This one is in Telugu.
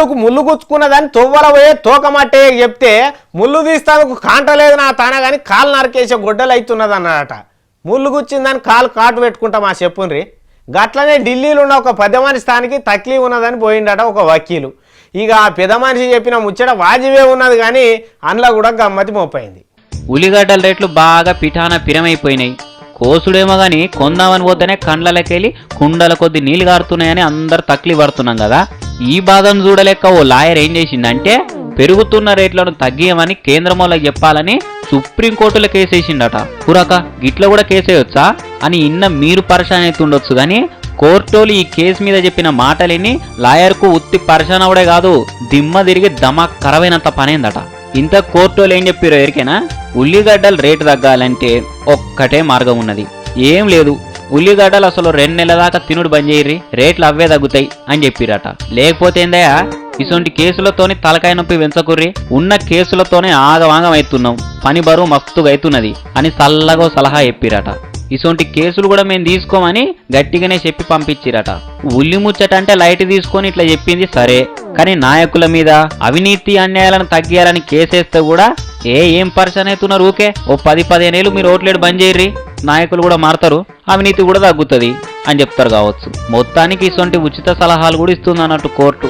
కాలుకు ముళ్ళు గుచ్చుకున్నదని తొవ్వల పోయే తోకమట్టే చెప్తే ముళ్ళు తీస్తానికి కాంటలేదు నా తాన కానీ కాలు నరికేసే గొడ్డలు అవుతున్నది అన్నాడట. ముళ్ళు గుచ్చిందని కాలు కాటు పెట్టుకుంటా మా చెప్పుండ్రి. గట్లనే ఢిల్లీలో ఉన్న ఒక పెద్ద మనిషి స్థానికి తక్లీఫ్ ఉన్నదని పోయిండట ఒక వకీలు. ఇక ఆ పెద్ద మనిషి చెప్పిన ముచ్చట వాజివే ఉన్నది కానీ అందులో కూడా గమ్మతి మోపైంది. ఉల్లిగడ్డల రేట్లు బాగా పిరమైపోయినాయి. కోసుడేమో గాని కొందామని పోతేనే కండ్లకెళ్ళి కుండల కొద్ది నీళ్లు గారుతున్నాయని అందరు తక్లీఫ్ పడుతున్నాం కదా. ఈ బాధను చూడలేక ఓ లాయర్ ఏం చేసిందంటే పెరుగుతున్న రేట్లను తగ్గియమని కేంద్రం వాళ్ళకి చెప్పాలని సుప్రీంకోర్టులో కేసేసిండట. పురాక గిట్ల కూడా కేసేయొచ్చా అని మీరు పరిశాన్ అవుతుండొచ్చు కానీ కోర్టులు ఈ కేసు మీద చెప్పిన మాటలిని లాయర్కు ఉత్తి పరిశాన్ అవడే కాదు, దిమ్మ తిరిగి దమాక్ కరవైనంత పనైందట. ఇంత కోర్టులు ఏం చెప్పారో ఎరికేనా? ఉల్లిగడ్డలు రేటు తగ్గాలంటే ఒక్కటే మార్గం ఉన్నది, ఏం లేదు. ఉల్లిగడ్డలు అసలు 2 నెలల దాకా తినుడు బంద్ చేయర్రి, రేట్లు అవే తగ్గుతాయి అని చెప్పిరట. లేకపోతే ఏందయ్యా ఇసొంటి కేసులతోని తలకాయ నొప్పి పెంచకుర్రి, ఉన్న కేసులతోనే ఆగవాగం అవుతున్నాం, పని బరువు మస్తుగా అవుతున్నది అని చల్లగో సలహా చెప్పిరట. ఇసొంటి కేసులు కూడా మేము తీసుకోమని గట్టిగానే చెప్పి పంపించిరట. ఉల్లి ముచ్చట అంటే లైట్ తీసుకొని ఇట్లా చెప్పింది సరే, కానీ నాయకుల మీద అవినీతి అన్యాయాలను తగ్గియాలని కేసేస్తే కూడా ఏం పరిశాన్ అవుతున్నారు ఊకే. ఓ 10-15 ఏళ్ళు మీరు ఓట్లేడు బంద్ చేయర్రి, నాయకులు కూడా మారుతారు, అవినీతి కూడా తగ్గుతుంది అని చెప్తారు కావచ్చు. మొత్తానికి ఇసొంటి ఉచిత సలహాలు కూడా ఇస్తుంది అన్నట్టు కోర్టు.